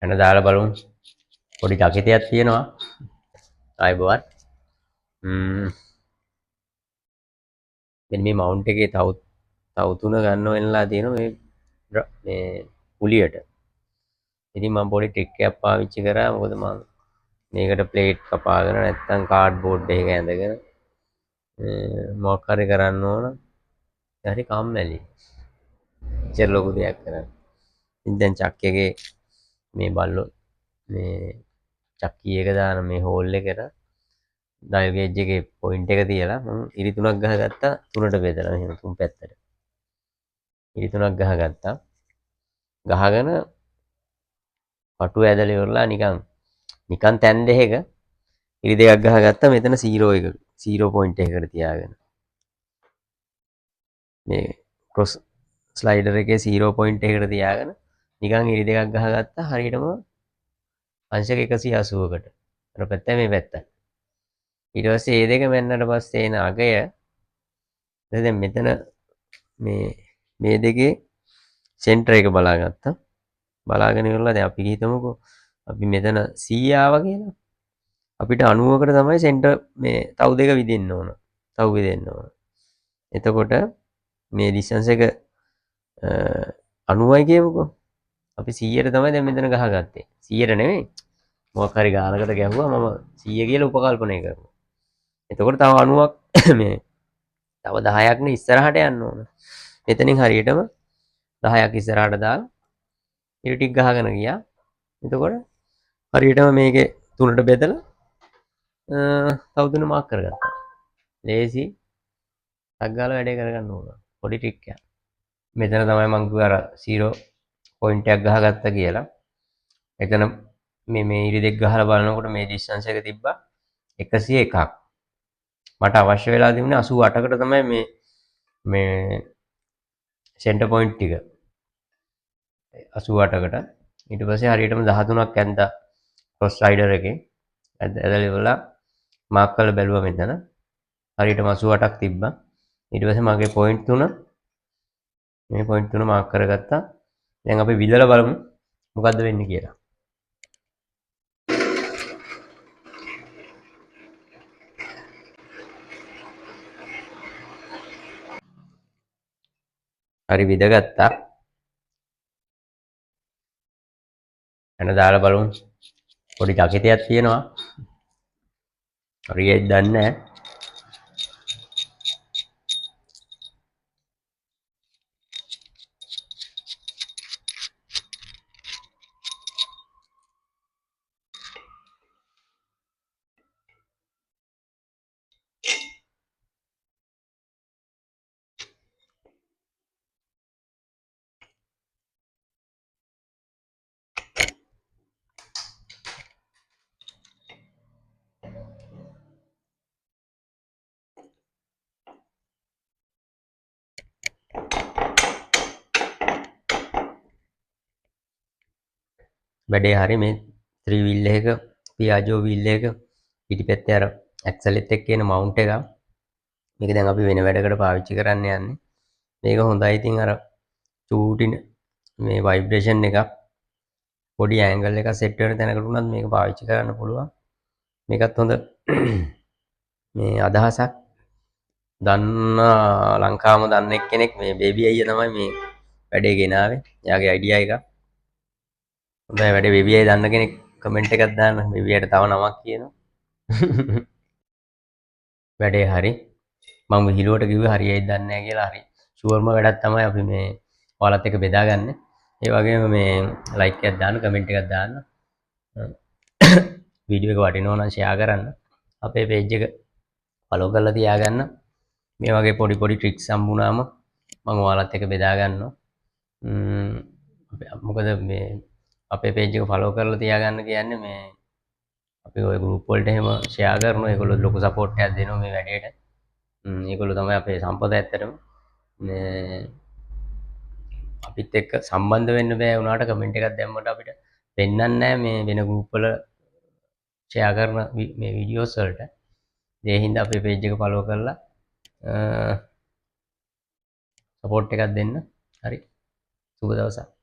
එන දාලා බලමු. පොඩි චකිතයක් තියෙනවා. ආයිබෝවන්. මෙන්න මේ මවුන්ට් එකේ තව 3 ගන්න වෙනලා තියෙනවා මේ පුලියට. ඉතින් මම පොඩි ට්‍රික් එකක් පාවිච්චි කරා. මොකද මම මේකට ප්ලේට් කපාගෙන නැත්තම් කාඩ්බෝඩ් එකක ඇඳගෙන මොකක් හරි කරන්න ඕන. හරි කම්මැලි. ඉතින් ලොකු දෙයක් කරන්න. ඉතින් දැන් චක් එකේ මේ බල්ලෝ මේ චක්කි එක දාන මේ හෝල් එකට ඩයල් ගේජ් එකේ පොයින්ට් එක තියලා මම ඉරි 3ක් ගහගත්තා. 3ට බෙදලා මෙහෙම තුන් පැත්තට. ඉරි 3ක් ගහගත්තා. ගහගෙන පටු ඇදලා ඉවරලා නිකන් තැන් දෙකක ඉරි දෙකක් ගහගත්තා. මෙතන 0 පොයින්ට් එකකට තියාගෙන. මේ ක්‍රොස් ස්ලයිඩර් එකේ 0 පොයින්ට් එකකට තියාගෙන නිකන් ඉරි දෙකක් ගහගත්තා. හරියටම අංශක 180කට. අර පැත්ත මේ පැත්ත. ඊට පස්සේ මේ දෙක මැන්නට පස්සේ එන අගය දැන් මෙතන මේ දෙකේ සෙන්ටර් එක බලාගත්තා. බලාගෙන ඉවරලා දැන් අපි හිතමුකෝ අපි මෙතන 100 ආවා කියලා. අපිට 90කට තමයි සෙන්ටර් මේ තව දෙක විදින්න ඕන. තව විදින්න ඕන. එතකොට මේ ඩිස්ටන්ස් එක 90යි කියමුකෝ. අපි 100ට තමයි දැන් මෙතන ගහගත්තේ. 100ට නෙමෙයි. මොකක් හරි ගානකට ගැහුවා මම 100 කියලා උපකල්පනය කරනවා. එතකොට තව 90ක් මේ තව 10ක් නේ ඉස්සරහට යන්න ඕන. මෙතනින් හරියටම 10ක් ඉස්සරහට දාලා ඉරි ටික ගහගෙන ගියා. එතකොට හරියටම මේකේ 3ට බෙදලා තව 3 මාක් කරගත්තා. ලේසි. ටක් ගාලා වැඩේ කරගන්න ඕන. පොඩි ට්‍රික් එකක්. මෙතන තමයි මම කිව්වා අර 0 පොයින්ට් එකක් ගහගත්තා කියලා. එතන මේ ඉරි දෙක ගහලා බලනකොට මේ ඩිස්ටන්ස් එක තිබ්බා 101ක්. මට අවශ්‍ය වෙලා තිබුණේ 88කට තමයි මේ සෙන්ටර් පොයින්ට් ටික. 88කට. ඊට පස්සේ හරියටම 13ක් ඇඳා ක්‍රොස් ස්ලයිඩර් එකේ. ඇදලා ඉවරලා මාක් කරලා බැලුවා මෙතන. හරියටම 88ක් තිබ්බා. ඊට පස්සේ මගේ පොයින්ට් 3 මේ පොයින්ට් 3 මාක් කරගත්තා. දැන් අපි විදලා බලමු මොකද්ද වෙන්නේ කියලා. හරි විදගත්තා. එන දාලා බලමු. පොඩි චකිතයක් තියෙනවා. හරියට දන්නේ නැහැ. වැඩේ හරි මේ 3 wheel එක පියාජෝ wheel එක පිටිපැත්තේ අර ඇක්සලෙත් එක්ක එන මවුන්ට් එක මේක දැන් අපි වෙන වැඩකට පාවිච්චි කරන්න යන්නේ. මේක හොඳයි. ඉතින් අර චූටි මේ ভাইබ්‍රේෂන් එකක් පොඩි ඇන්ගල් එකක් සෙට් වෙන තැනකට උනත් මේක පාවිච්චි කරන්න පුළුවන්. මේකත් හොඳ මේ අදහසක්. දන්න ලංකාවම දන්න එක්කෙනෙක් මේ බේබි අයියා තමයි මේ වැඩේ ගෙනාවේ. එයාගේ අයිඩියා එක. හොඳයි වැඩේ බේබි අයියා දන්න කෙනෙක් කමෙන්ට් එකක් දාන්න. බේබි අයියාට තව නමක් කියනවා. වැඩේ හරි. මම විහිළුවට කිව්වේ හරියයිද දන්නේ නැහැ කියලා. හරි. ෂුවර්ම වැඩක් තමයි අපි මේ ඔයාලත් එක්ක බෙදාගන්නේ. ඒ වගේම මේ ලයික් එකක් දාන්න, කමෙන්ට් එකක් දාන්න. වීඩියෝ එක වටිනවා නම් ෂෙයා කරන්න. අපේ පේජ් එක ෆලෝ කරලා තියාගන්න. මේ වගේ පොඩි පොඩි ට්‍රික්ස් හම්බුනාම මම ඔයාලත් එක්ක බෙදා ගන්නවා. මොකද මේ අපේ පේජ් එක ෆලෝ කරලා තියාගන්න කියන්නේ මේ අපි ওই ගෲප් වලට එහෙම ෂෙයා කරනවා. ඒගොල්ලෝ ලොකු සපෝට් එකක් දෙනවා මේ වැඩේට. ඒගොල්ලෝ තමයි අපේ සම්පත ඇත්තටම. මේ අපිත් එක්ක සම්බන්ධ වෙන්න බෑ වුණාට කමෙන්ට් එකක් දැම්මට අපිට පෙන්වන්නේ නැහැ මේ වෙන ගෲප් වල ෂෙයා කරන මේ වීඩියෝස් වලට. ඒ හින්දා අපේ පේජ් එක ෆලෝ කරලා සපෝට් එකක් දෙන්න. හරි. සුබ දවසක්.